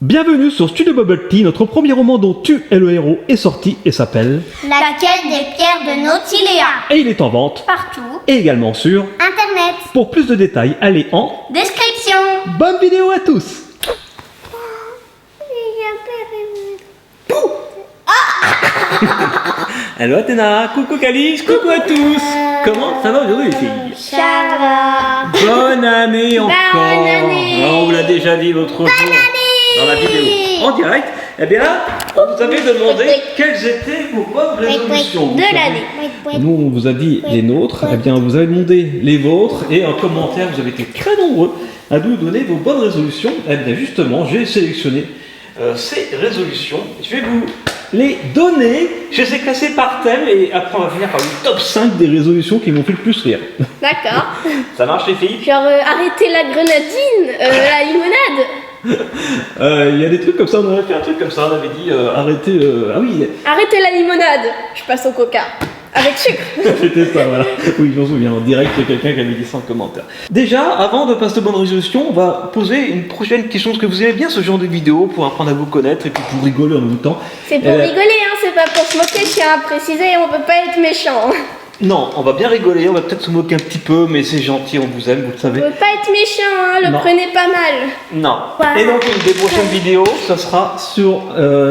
Bienvenue sur Studio Bubble Tea, notre premier roman dont tu es le héros est sorti et s'appelle La quête des pierres de Nautiléa. Et il est en vente Partout. et également sur Internet. Pour plus de détails, allez en Description. bonne vidéo à tous. Hello Athéna, coucou Calice, coucou à tous. Comment ça va aujourd'hui les filles? Ça va. Bonne année encore. Bonne année. On vous l'a déjà dit l'autre jour dans la vidéo en direct. Eh bien là, on vous avait demandé quelles étaient vos bonnes résolutions. Vous De savez, l'année. nous, on vous a dit les nôtres, eh bien, vous avez demandé les vôtres, et en commentaire, vous avez été très nombreux à nous donner vos bonnes résolutions. Eh bien, justement, j'ai sélectionné ces résolutions. Je vais vous les donner. Je les ai classées par thème, et après, on va finir par une top 5 des résolutions qui m'ont fait le plus rire. D'accord. Ça marche, les filles? Genre arrêter la grenadine, la limonade. Il y a des trucs comme ça, on avait fait un truc comme ça, on avait dit arrêtez. Ah oui, Arrêter la limonade. Je passe au coca. Avec sucre. c'était ça, voilà. Oui, je m'en souviens, en direct, il y a quelqu'un qui avait dit ça en commentaire. Déjà, avant de passer aux bonnes résolutions, on va poser une prochaine question. Est-ce que vous aimez bien ce genre de vidéo pour apprendre à vous connaître et puis pour rigoler en même temps? C'est pour rigoler, hein, c'est pas pour se moquer, je tiens à préciser, on peut pas être méchant. Non, on va bien rigoler, on va peut-être se moquer un petit peu, mais c'est gentil, on vous aime, vous le On savez. peut pas être méchant, hein, le Non. prenez pas mal. Non. Et donc, une des prochaines vidéos, ça sera sur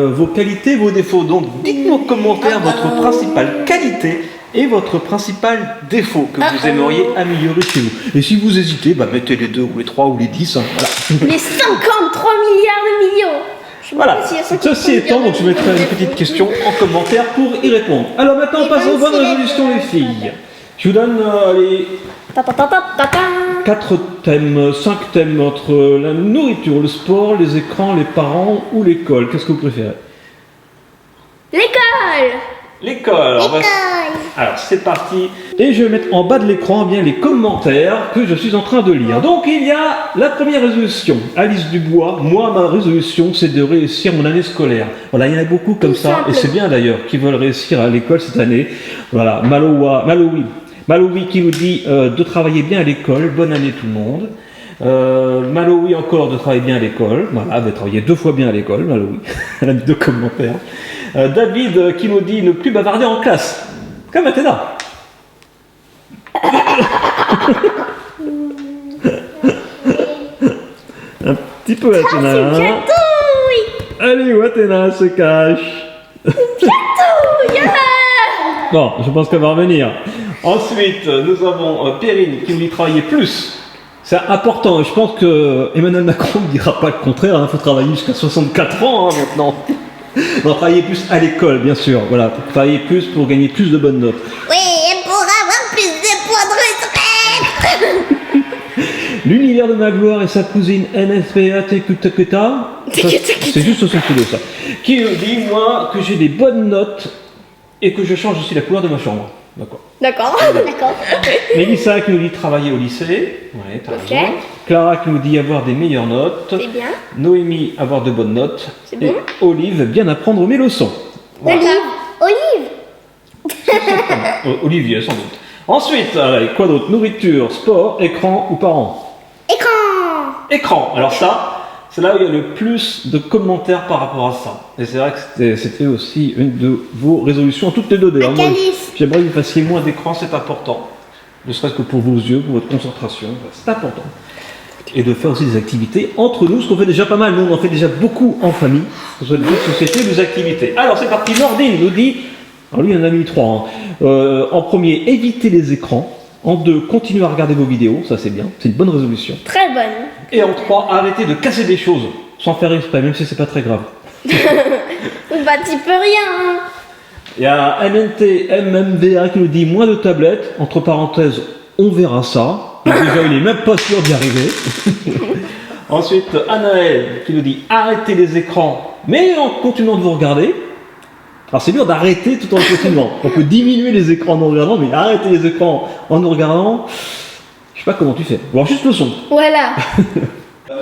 vos qualités, vos défauts. Donc, dites-nous en commentaire votre principale qualité et votre principal défaut que vous aimeriez améliorer chez vous. Et si vous hésitez, bah, mettez les 2 ou les 3 ou les 10. Hein, voilà. Les 53 milliards de millions. Je sais Voilà. pas s'il y a 53 Ceci étant, donc je milliards de mettrai une millions. petite question en commentaire pour y répondre. Alors maintenant, on passe aux bonnes résolutions, les filles. Je vous donne les Ta ta ta ta ta ta. 4 thèmes, 5 thèmes entre la nourriture, le sport, les écrans, les parents ou l'école. Qu'est-ce que vous préférez? L'école. L'école. Alors c'est parti. Et je vais mettre en bas de l'écran eh bien les commentaires que je suis en train de lire. Donc il y a la première résolution. Alice Dubois, moi ma résolution c'est de réussir mon année scolaire. Voilà, il y en a beaucoup comme ça, et c'est bien d'ailleurs, qui veulent réussir à l'école cette année. Voilà, Maloui qui nous dit de travailler bien à l'école. Bonne année tout le monde. Maloui encore de travailler bien à l'école. Voilà, de travailler 2 fois bien à l'école, Maloui. Elle a mis 2 commentaires. David qui nous dit ne plus bavarder en classe. Comme Athéna. Un petit peu Athéna. C'est Hein. chatouille. Allez où Athéna se cache. Chatouille. Bon, je pense qu'elle va revenir. Ensuite, nous avons Perrine qui nous dit travailler plus. C'est important, je pense que Emmanuel Macron ne dira pas le contraire, il faut travailler jusqu'à 64 ans hein, maintenant. Non, travailler plus à l'école, bien sûr, voilà, travailler plus pour gagner plus de bonnes notes. Oui, et pour avoir plus de points de retraite. L'univers de Magloire et sa cousine NSPA Tekutakuta, c'est juste son pseudo ça, qui nous dit, moi, que j'ai des bonnes notes et que je change aussi la couleur de ma chambre. D'accord. D'accord. D'accord. Mélissa qui nous dit travailler au lycée. Ouais, t'as Ok. raison. Clara qui nous dit avoir des meilleures notes. C'est bien. Noémie avoir de bonnes notes. C'est Et bon. Olive bien apprendre mes leçons. Voilà. Olive. Olivier sans doute. Ensuite, allez, quoi d'autre? Nourriture, sport, écran ou parents? Écran. Écran. Alors ça, c'est là où il y a le plus de commentaires par rapport à ça. Et c'est vrai que c'était aussi une de vos résolutions, toutes les deux d'ailleurs. Moi, Calice. j'aimerais que vous fassiez moins d'écran, c'est important. Ne serait-ce que pour vos yeux, pour votre concentration, c'est important. Et de faire aussi des activités entre nous, ce qu'on fait déjà pas mal. Nous, on en fait déjà beaucoup en famille, que ce soit des jeux de société, des activités. Alors c'est parti, Nordine nous dit, alors lui il en a mis 3. Hein. En premier, éviter les écrans. En 2, continuer à regarder vos vidéos, ça c'est bien, c'est une bonne résolution. Très bonne. Et en 3, arrêter de casser des choses, sans faire exprès, même si c'est pas très grave. Bah tu peux rien. Hein. Il y a MNTMMVA qui nous dit moins de tablettes, entre parenthèses, on verra ça. Et déjà, il est même pas sûr d'y arriver. Ensuite, Anaël qui nous dit arrêtez les écrans, mais en continuant de vous regarder. Alors c'est dur d'arrêter tout en continuant. On peut diminuer les écrans en nous regardant, mais arrêter les écrans en nous regardant, je sais pas comment tu fais. Alors juste le son. Voilà.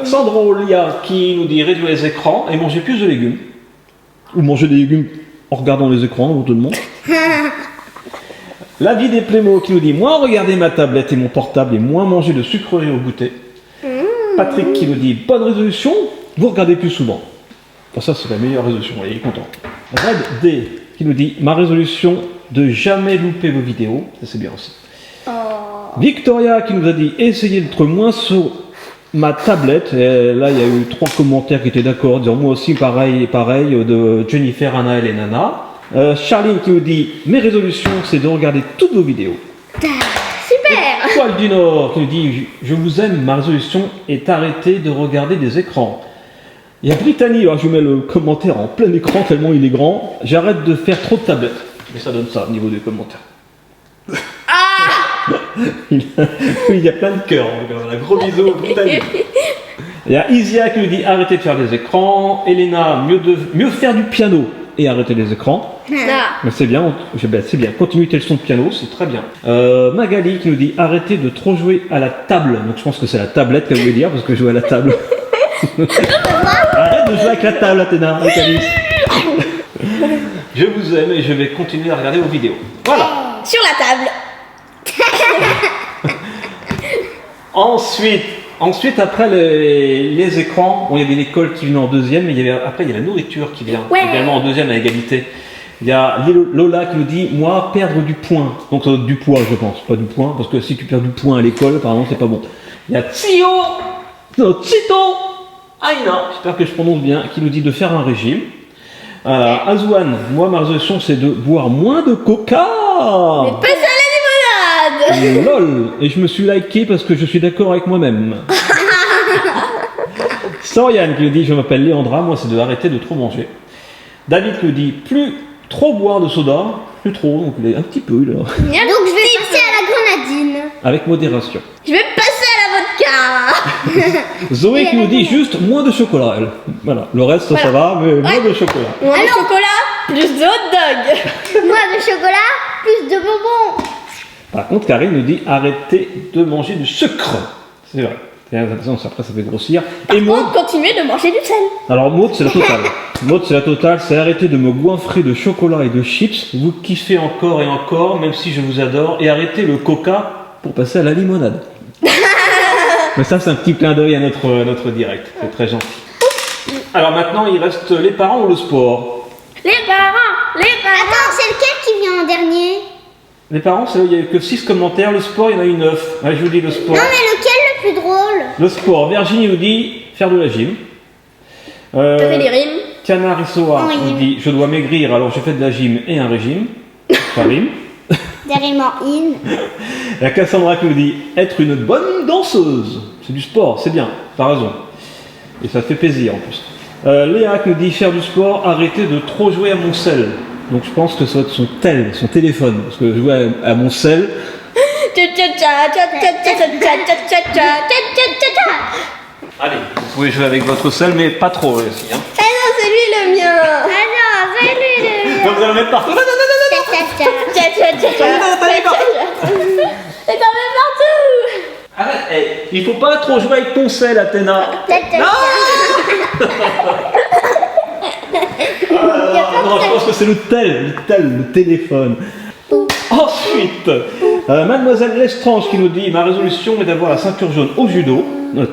Sandro Lia qui nous dit réduire les écrans et manger plus de légumes. Ou manger des légumes en regardant les écrans, ou tout le monde. La vie des Plémo qui nous dit moins regarder ma tablette et mon portable et moins manger de sucreries au goûter. Patrick qui nous dit bonne résolution, vous regardez plus souvent. Pour ça, c'est la meilleure résolution. Il est content. Red D qui nous dit ma résolution de jamais louper vos vidéos. Ça, c'est bien aussi. Oh. Victoria qui nous a dit essayez d'être moins sur ma tablette. Et là, il y a eu 3 commentaires qui étaient d'accord, disant moi aussi pareil, de Jennifer, Anna et Nana. Charline qui nous dit mes résolutions, c'est de regarder toutes vos vidéos. Super. Poil du Nord qui nous dit je vous aime, ma résolution est arrêter de regarder des écrans. Il y a Brittany, alors je mets le commentaire en plein écran tellement il est grand. J'arrête de faire trop de tablettes. Mais ça donne ça au niveau des commentaires. Il y a plein de cœurs. Un gros bisou, Brittany. Il y a Isia qui nous dit arrêtez de faire des écrans. Elena, mieux faire du piano et arrêter les écrans. Ah. Mais c'est bien, c'est bien. Continuez tes leçons de piano, c'est très bien. Magali qui nous dit arrêtez de trop jouer à la table. Donc je pense que c'est la tablette qu'elle voulait dire parce que jouer à la table. Arrête de jouer avec la table, Athéna, avec Alice. Je vous aime et je vais continuer à regarder vos vidéos. Voilà. Sur la table. Ensuite, après les écrans, bon, il y avait l'école qui venait en deuxième, mais après il y a la nourriture qui vient également en deuxième à égalité. Il y a Lola qui nous dit moi perdre du poids, donc du poids je pense, pas du poids, parce que si tu perds du poids à l'école, par exemple, c'est pas bon. Il y a Chito Aina, j'espère que je prononce bien, qui nous dit de faire un régime. Azouane, moi ma résolution c'est de boire moins de coca. Mais pas à la limonade. LOL. Et je me suis liké parce que je suis d'accord avec moi-même. Soriane qui nous dit je m'appelle Léandra, moi c'est de arrêter de trop manger. David qui nous dit plus trop boire de soda, plus trop, donc un petit peu là. Donc je vais passer à la grenadine. Avec modération. Je vais passer à la vodka. Zoé qui nous dit juste moins de chocolat, elle. Voilà, le reste ça va, mais moins de chocolat. Moins de chocolat, plus de hot dog. Moins de chocolat, plus de bonbons. Par contre, Karine nous dit arrêtez de manger du sucre. C'est vrai. Et attention, après ça fait grossir. Et Maud, Continuez de manger du sel. alors Maud c'est la totale. Maud c'est la totale, c'est arrêter de me goinfrer de chocolat et de chips. Vous kiffez encore et encore, même si je vous adore. Et arrêtez le coca pour passer à la limonade. Mais ça c'est un petit clin d'œil à notre direct. C'est très gentil. Alors maintenant il reste les parents ou le sport. Les parents. Attends, c'est lequel qui vient en dernier? Les parents, il n'y a eu que 6 commentaires. Le sport, il y en a eu 9. Allez, je vous dis le sport. Non, mais lequel le plus drôle? Le sport, Virginie nous dit faire de la gym. T'as fait des rimes. Canarisoa Oui. nous dit je dois maigrir alors je fais de la gym et un régime. Ça rime. Des rimes en in. Il y a Cassandra qui nous dit être une bonne danseuse. C'est du sport, c'est bien, t'as raison. Et ça fait plaisir en plus. Léa qui nous dit faire du sport, arrêter de trop jouer à mon sel. Donc je pense que ça va être son téléphone. Parce que jouer à mon sel. Allez, vous pouvez jouer avec votre sel, mais pas trop aussi. Hein. Eh non, c'est lui le mien. Ah non, c'est lui le Donc vous allez le mettre partout. Non, non, non, non, non. Et t'en mets partout. Arrête, il faut pas trop jouer avec ton sel, Athéna. Non, je pense que c'est le téléphone. Ensuite, Mademoiselle Lestrange qui nous dit ma résolution est d'avoir la ceinture jaune au judo.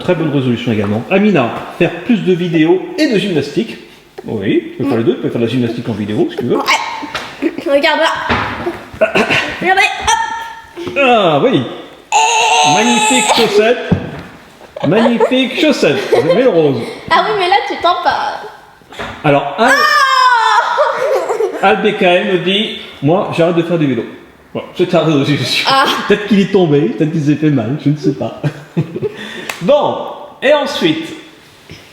Très bonne résolution également. Amina, faire plus de vidéos et de gymnastique. Oui, tu peux faire les deux, tu peux faire de la gymnastique en vidéo si tu veux. Regarde là. Regardez, hop. Ah oui. Magnifique chaussette. Magnifique chaussette. C'est belle rose. Ah oui, mais là tu t'en parles. Alors, Al-BKM me dit moi, j'arrête de faire du vélo. Voilà, c'est ta résolution. Peut-être qu'il est tombé, peut-être qu'il s'est fait mal, je ne sais pas. Bon, et ensuite,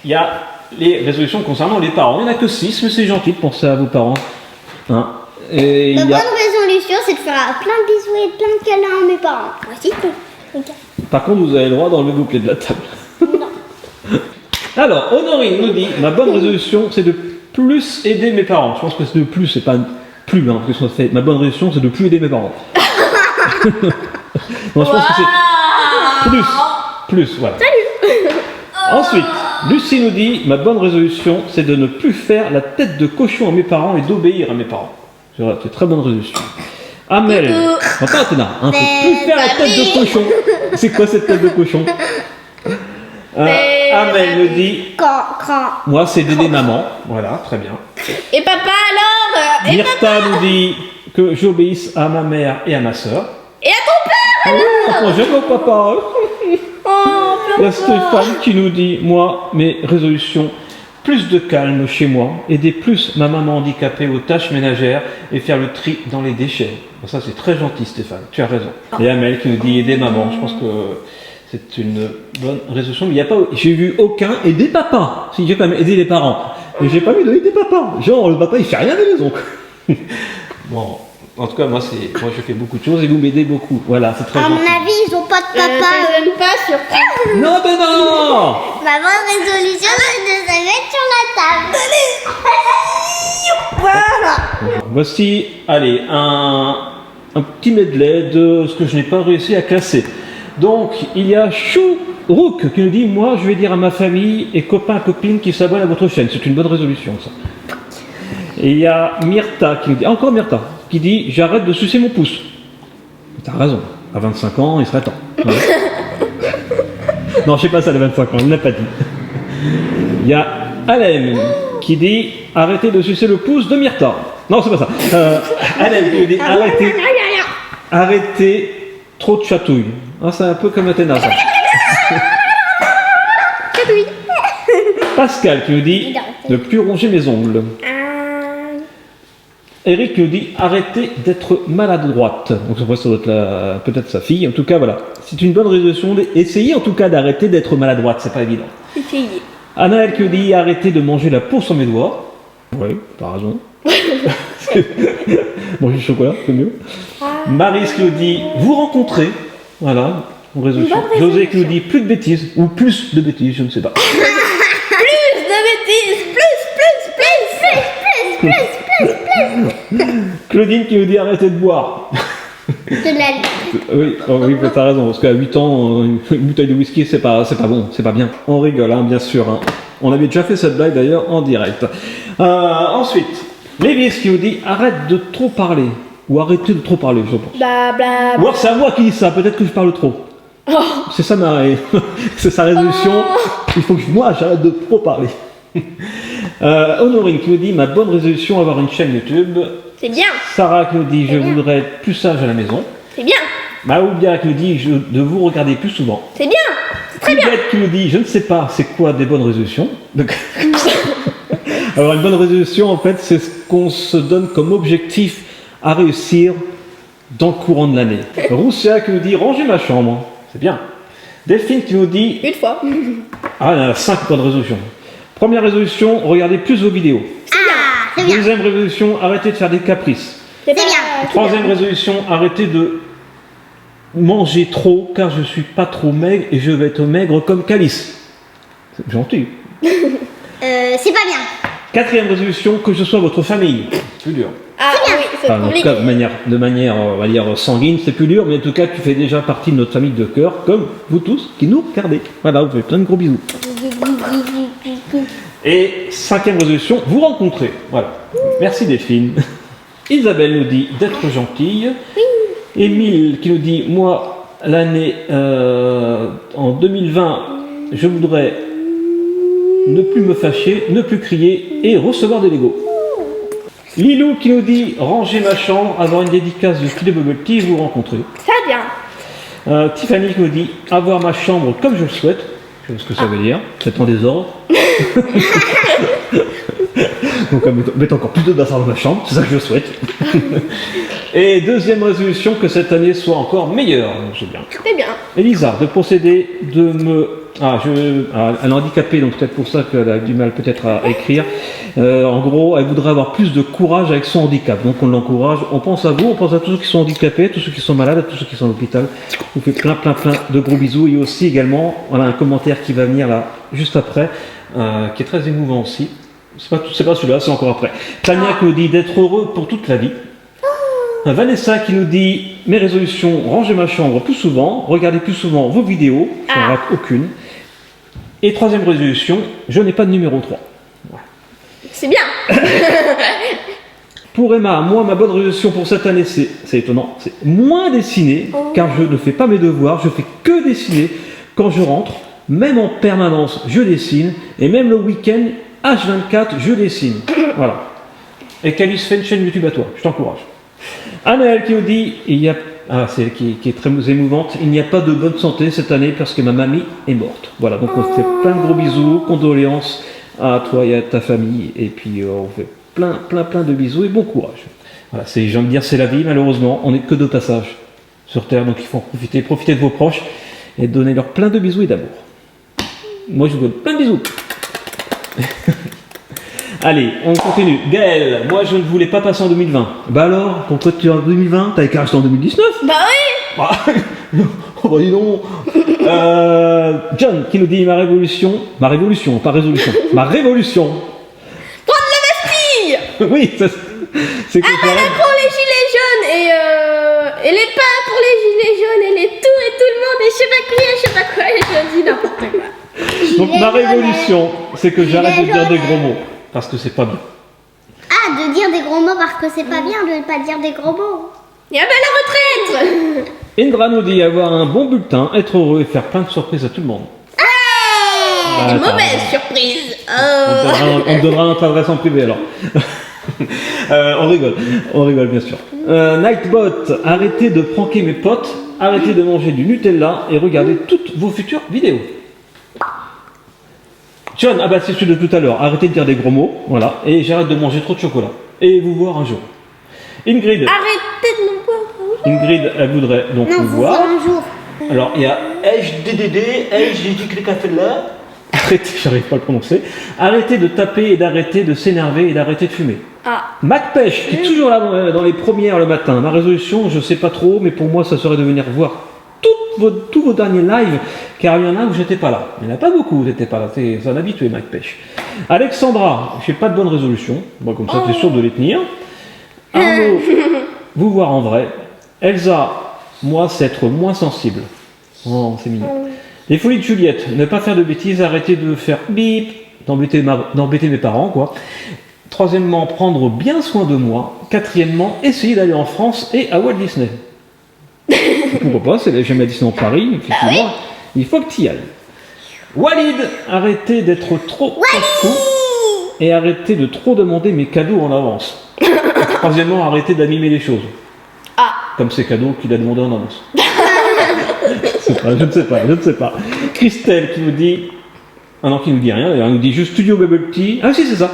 il y a les résolutions concernant les parents. Il n'y en a que 6, mais c'est gentil de penser à vos parents. Hein. Et Ma il y a... bonne résolution, c'est de faire plein de bisous et plein de câlins à mes parents. Moi aussi, regarde. Par contre, vous avez le droit d'enlever vos clés de la table. Alors, Honorine nous dit ma bonne résolution, c'est de plus aider mes parents. Je pense que c'est de plus, c'est pas plus, hein, parce que fait. Ma bonne résolution, c'est de plus aider mes parents. Non, je pense que c'est plus, voilà. Salut. Ensuite, Lucie nous dit ma bonne résolution, c'est de ne plus faire la tête de cochon à mes parents et d'obéir à mes parents. C'est une très bonne résolution. Amel, attends, Athéna, hein, faut plus faire la tête de cochon. C'est quoi cette tête de cochon? Amel me dit, Quand. moi c'est d'aider maman. Voilà, très bien. Et papa alors et Myrta nous dit que j'obéisse à ma mère et à ma sœur. Et à ton père Moi j'aime mon papa. Oh, Il y a Stéphane qui nous dit, moi, mes résolutions, plus de calme chez moi, aider plus ma maman handicapée aux tâches ménagères et faire le tri dans les déchets. Bon, ça c'est très gentil Stéphane, tu as raison. Et Amel qui nous dit aider maman, je pense que c'est une bonne résolution, mais il n'y a pas, j'ai vu aucun aider papa. Si j'ai quand même aidé les parents, mais j'ai pas vu de aider papa. Genre le papa il fait rien à la maison. Bon, en tout cas moi je fais beaucoup de choses et vous m'aidez beaucoup. Voilà, c'est très À mon gentil. avis, ils ont pas de papa. t'aime pas surtout. Non mais non. Ma bonne résolution, c'est de se mettre sur la table. Voilà. Voici, allez, un petit medley de ce que je n'ai pas réussi à classer. Donc, il y a Chourouk qui nous dit, moi, je vais dire à ma famille et copains, copines qui s'abonnent à votre chaîne. C'est une bonne résolution, ça. Et il y a Myrta qui nous dit, encore Myrta, qui dit, j'arrête de sucer mon pouce. T'as raison, à 25 ans, il serait temps. Ouais. Non, je sais pas ça, à 25 ans, il ne l'a pas dit. Il y a Alem qui dit, arrêtez de sucer le pouce de Myrta. Non, c'est pas ça. Alem qui nous dit, arrêtez trop de chatouilles. Ah, c'est un peu comme Athéna, ça. Pascal qui nous dit, ne plus ronger mes ongles. Eric nous dit arrêtez d'être maladroite. Donc ça doit être peut-être sa fille. En tout cas, voilà. C'est une bonne résolution. Essayez en tout cas d'arrêter d'être maladroite. C'est pas évident. Essayez. Anaël qui nous dit arrêtez de manger la peau sur mes doigts. Oui, t'as raison. Manger du chocolat, c'est mieux. Maris qui nous dit vous rencontrez. Voilà. En résolution. José qui nous dit plus de bêtises. Ou plus de bêtises, je ne sais pas. Plus de bêtises. Plus. Claudine qui nous dit arrêtez de boire. De la... Oui, oui, t'as raison, parce qu'à 8 ans, une bouteille de whisky, c'est pas bon, c'est pas bien. On rigole, hein, bien sûr. Hein. On avait déjà fait cette blague d'ailleurs en direct. Ensuite, Lévis qui nous dit arrête de trop parler. Ou arrêtez de trop parler, je pense. Bla bla. Ou alors c'est à moi qui dis ça, peut-être que je parle trop. C'est ça c'est sa résolution. Il faut que moi j'arrête de trop parler. Honorine qui nous dit ma bonne résolution avoir une chaîne YouTube. C'est bien. Sarah qui nous dit je voudrais être plus sage à la maison. C'est bien. Maoubia qui nous dit de vous regarder plus souvent. C'est bien. C'est très bien. Juliette qui nous dit je ne sais pas c'est quoi des bonnes résolutions. Donc, alors une bonne résolution en fait c'est ce qu'on se donne comme objectif à réussir dans le courant de l'année. Roussia qui nous dit ranger ma chambre. C'est bien. Delphine qui nous dit Une fois. ah il y en a 5 bonnes résolutions. Première résolution, regardez plus vos vidéos. Ah, c'est bien. Deuxième résolution, arrêtez de faire des caprices. C'est bien. Troisième résolution, arrêtez de manger trop car je suis pas trop maigre et je vais être maigre comme Calice. C'est gentil. C'est pas bien. Quatrième résolution, que je sois votre famille. C'est plus dur. Ah oui, c'est Enfin, en tout compliqué. cas, de manière, on va dire, sanguine, c'est plus dur, mais en tout cas, tu fais déjà partie de notre famille de cœur, comme vous tous qui nous regardez. Voilà, vous faites plein de gros bisous. Et cinquième résolution, vous rencontrez. Voilà. Merci Delphine. Isabelle nous dit d'être gentille. Émile qui nous dit moi l'année en 2020 je voudrais ne plus me fâcher, ne plus crier et recevoir des Legos. Lilou qui nous dit ranger ma chambre, avoir une dédicace de Philippe Bubble Tea, vous rencontrer. Ça bien. Tiffany qui nous dit avoir ma chambre comme je le souhaite. Je sais ce que ça veut dire, c'est en désordre. Donc mettre encore plus de bazar dans ma chambre, c'est ça que je souhaite. Et deuxième résolution, que cette année soit encore meilleure. C'est bien. C'est bien. Elisa, de procéder, de me... elle est handicapée, donc peut-être pour ça qu'elle a du mal peut-être à écrire. En gros, elle voudrait avoir plus de courage avec son handicap. Donc on l'encourage, on pense à vous, on pense à tous ceux qui sont handicapés, tous ceux qui sont malades, tous ceux qui sont à l'hôpital. On vous fait plein de gros bisous. Et aussi également, on a un commentaire qui va venir là, juste après, qui est très émouvant aussi. C'est pas celui-là, c'est encore après. Tania qui nous dit d'être heureux pour toute la vie. Vanessa qui nous dit mes résolutions, ranger ma chambre plus souvent, regarder plus souvent vos vidéos, je n'en rate aucune. Et troisième résolution, je n'ai pas de numéro 3. Voilà. C'est bien. Pour Emma, moi ma bonne résolution pour cette année c'est étonnant, c'est moins dessiner, car je ne fais pas mes devoirs, je fais que dessiner quand je rentre. Même en permanence, je dessine. Et même le week-end, H24, je dessine. Voilà. Et Calice fait une chaîne YouTube à toi. Je t'encourage. Anaël qui nous dit, c'est qui est très émouvante, il n'y a pas de bonne santé cette année parce que ma mamie est morte. Voilà, donc on fait plein de gros bisous, condoléances à toi et à ta famille. Et puis on fait plein de bisous et bon courage. Voilà, j'ai envie de dire, c'est la vie, malheureusement, on n'est que de passage sur Terre, donc il faut en profiter de vos proches et donner leur plein de bisous et d'amour. Moi, je vous donne plein de bisous. Allez, on continue. Gaël, moi, je ne voulais pas passer en 2020. Bah alors, pourquoi tu es en 2020? T'avais qu'à rester en 2019? Bah oui. Bah, oh bah dis donc. John qui nous dit ma révolution, pas résolution. Ma révolution. Prendre la Bastille. Oui, c'est que Ah, là pour les gilets jaunes et les pains pour les gilets jaunes et les tours et tout le monde et je sais pas quoi et je dis n'importe quoi. Donc ma révolution, c'est que j'arrête de dire des gros mots parce que c'est pas bien. Ah, de dire des gros mots parce que c'est pas bien de ne pas dire des gros mots. Il y a la retraite. Indra nous dit avoir un bon bulletin, être heureux et faire plein de surprises à tout le monde. Une mauvaise surprise. On te donnera notre adresse en privé alors. On rigole bien sûr. Nightbot, arrêtez de pranker mes potes, arrêtez de manger du Nutella et regardez toutes vos futures vidéos. John, ah bah c'est celui de tout à l'heure, arrêtez de dire des gros mots, voilà, et j'arrête de manger trop de chocolat. Et vous voir un jour. Ingrid, Arrêtez de nous voir. Ingrid, elle voudrait donc Non, nous vous voir. voir un jour. Alors il y a HDDD, là. Arrêtez, j'arrive pas à le prononcer. Arrêtez de taper et d'arrêter de s'énerver et d'arrêter de fumer. Ah. MacPêche, qui est toujours là dans les premières le matin. Ma résolution, je sais pas trop, mais pour moi, ça serait de venir voir tous vos derniers lives, car il y en a où j'étais pas là. Il n'y en a pas beaucoup où j'étais pas là. C'est un habitué, MacPêche. Alexandra, j'ai pas de bonne résolution. Bon, comme ça, tu es sûr de les tenir. Arnaud, vous voir en vrai. Elsa, moi, c'est être moins sensible. Oh, c'est mignon. Les folies de Juliette, ne pas faire de bêtises, arrêter de faire bip, d'embêter mes parents, quoi. Troisièmement, prendre bien soin de moi. Quatrièmement, essayer d'aller en France et à Walt Disney. Pourquoi pas, j'aime la Disney en Paris, effectivement. Il faut que tu y ailles. Walid, arrêtez d'être trop fou et arrêtez de trop demander mes cadeaux en avance. Troisièmement, arrêtez d'animer les choses. Ah. Comme ces cadeaux qu'il a demandé en avance. Je ne sais pas. Christelle qui nous dit... Ah non, qui nous dit rien, elle nous dit juste Studio Bubble Tea. Ah si, c'est ça.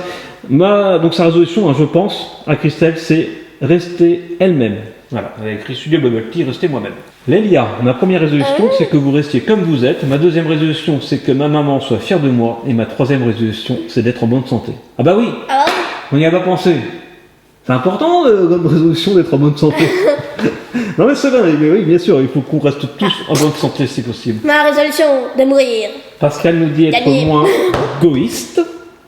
Donc sa résolution, je pense, à Christelle, c'est rester elle-même. Voilà, elle a écrit Studio Bubble Tea, rester moi-même. Lélia, ma première résolution, c'est que vous restiez comme vous êtes. Ma deuxième résolution, c'est que ma maman soit fière de moi. Et ma troisième résolution, c'est d'être en bonne santé. Ah bah oui, on n'y a pas pensé. C'est important comme résolution d'être en bonne santé. Non mais c'est vrai, mais oui, bien sûr, il faut qu'on reste tous en bonne santé si possible. Ma résolution de mourir. Pascal nous dit être Gagner. moins égoïste.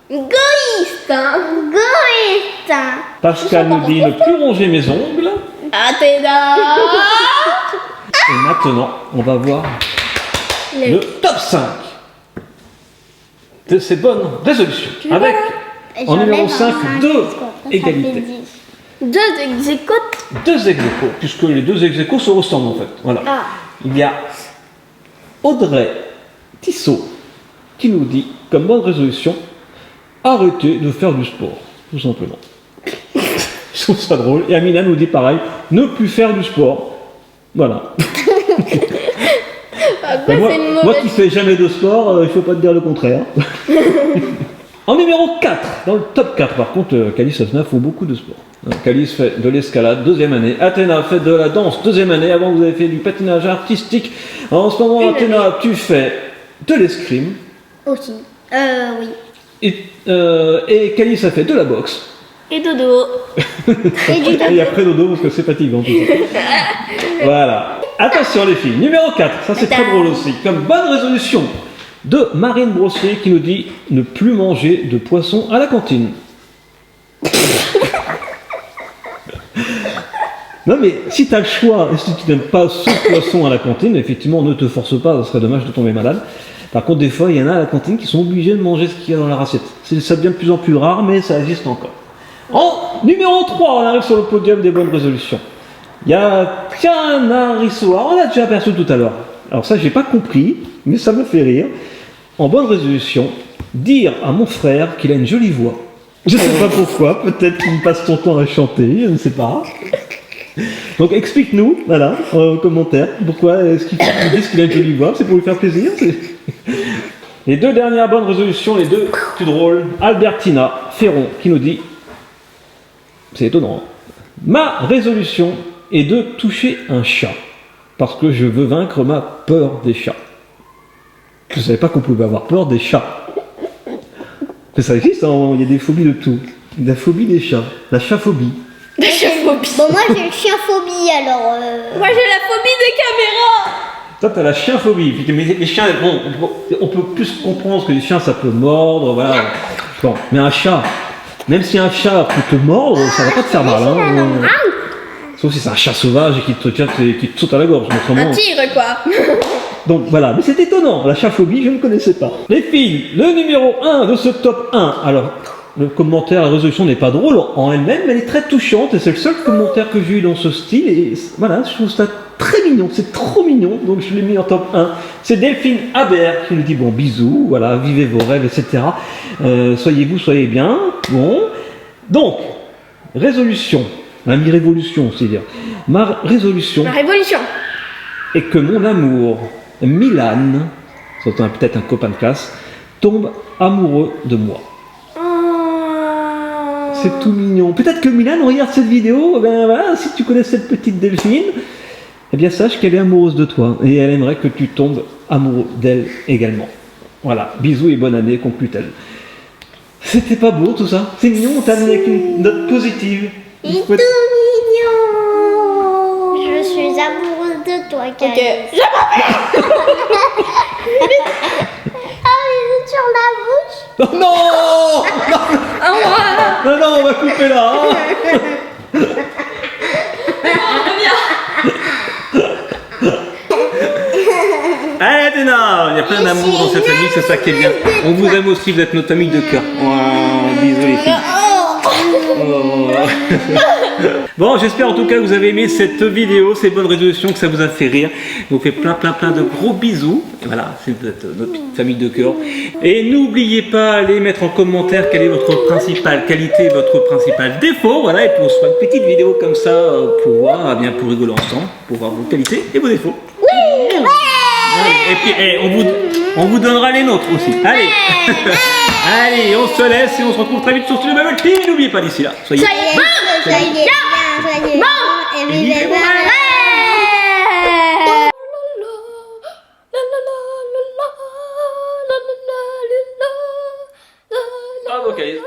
Égoïste, hein. Goïste. Pascal nous dit ne plus ronger mes ongles. Athéna. Et maintenant, on va voir le top 5 de ces bonnes résolutions. Avec, en numéro 5, 2 égalités. 2 ex-aequo. 2 ex-aequo, puisque les 2 ex-aequo se ressemblent en fait. Voilà. Ah. Il y a Audrey Tissot qui nous dit, comme bonne résolution, arrêtez de faire du sport, tout simplement. Je trouve ça drôle. Et Amina nous dit pareil, ne plus faire du sport. Voilà. Moi qui fais jamais de sport, il ne faut pas te dire le contraire. En numéro 4, dans le top 4, par contre, Calice et Athéna font beaucoup de sport. Calice fait de l'escalade, 2e année. Athéna fait de la danse, 2e année. Avant, vous avez fait du patinage artistique. En ce moment, Athéna, tu fais de l'escrime. Aussi. Oui. Et Calice a fait de la boxe. Et dodo. Et après dodo, parce que c'est fatigant tout ça. Voilà. Attention les filles, numéro 4, ça c'est très drôle aussi. Comme bonne résolution de Marine Brossier qui nous dit ne plus manger de poisson à la cantine. Non mais si tu as le choix et si tu n'aimes pas ce poisson à la cantine, effectivement ne te force pas, ça serait dommage de tomber malade. Par contre des fois il y en a à la cantine qui sont obligés de manger ce qu'il y a dans leur assiette. Ça devient de plus en plus rare mais ça existe encore. En numéro 3, on arrive sur le podium des bonnes résolutions. Il y a Tiana Rissoir, on l'a déjà aperçu tout à l'heure. Alors ça j'ai pas compris, mais ça me fait rire. en bonne résolution, dire à mon frère qu'il a une jolie voix. Je ne sais pas pourquoi, peut-être qu'il passe son temps à chanter, je ne sais pas. Donc explique-nous, voilà, en commentaire, pourquoi est-ce qu'il dit qu'il a une jolie voix, c'est pour lui faire plaisir. Les deux dernières bonnes résolutions, les deux plus drôles, Albertina Ferron qui nous dit, c'est étonnant, ma résolution est de toucher un chat, parce que je veux vaincre ma peur des chats. Je ne savais pas qu'on pouvait avoir peur des chats. Mais ça existe, hein, il y a des phobies de tout. La phobie des chats, la chaphobie. La chaphobie. Bon, moi j'ai le chien-phobie alors. Moi j'ai la phobie des caméras. Toi, t'as la chienphobie. Mais les chiens, bon, on peut plus comprendre que les chiens, ça peut mordre, voilà. Bon, mais un chat, même si un chat peut te mordre, ça va pas te faire mal. Hein. Sauf si c'est un chat sauvage et qui te saute à la gorge. Un tigre quoi. Donc voilà, mais c'est étonnant, la chaphobie, je ne connaissais pas. Les filles, le numéro 1 de ce top 1. Alors, le commentaire, la résolution n'est pas drôle en elle-même, mais elle est très touchante et c'est le seul commentaire que j'ai eu dans ce style. Et voilà, je trouve ça très mignon, c'est trop mignon, donc je l'ai mis en top 1. C'est Delphine Habert qui nous dit bon, bisous, voilà, vivez vos rêves, etc. Soyez vous, soyez bien. Bon, donc, résolution, la mi-révolution, c'est-à-dire, ma résolution La révolution. est que mon amour, Milan, c'est peut-être un copain de classe, tombe amoureux de moi. C'est tout mignon. Peut-être que Milan regarde cette vidéo, ben voilà, si tu connais cette petite Delphine, eh bien sache qu'elle est amoureuse de toi et elle aimerait que tu tombes amoureux d'elle également. Voilà, bisous et bonne année, conclut-elle. C'était pas beau tout ça? C'est mignon, on termine avec une note positive. Il est tout mignon. Je suis amoureuse de toi, Camille. Ok. Je m'appelle. Ah, il est sur la bouche. Oh non, non, non, on va couper là. Hein. Allez, Athéna, il y a plein d'amour dans cette famille, c'est ça qui est bien. On vous aime aussi, vous êtes notre famille de cœur. Oh, bisous les filles. Oh. Bon, j'espère en tout cas que vous avez aimé cette vidéo, ces bonnes résolutions, que ça vous a fait rire. Je vous fais plein de gros bisous. Et voilà, c'est notre petite famille de cœur. Et n'oubliez pas, allez mettre en commentaire quelle est votre principale qualité, votre principal défaut. Voilà, et puis on se fera une petite vidéo comme ça pour voir, bien pour rigoler ensemble, pour voir vos qualités et vos défauts. Oui, ouais. Et puis, on vous donnera les nôtres aussi. Allez, allez, on se laisse et on se retrouve très vite sur le même team. N'oubliez pas d'ici là. Soyez Soyez bien, soyez bon et vivez vos rêves. Bravo, Caïs.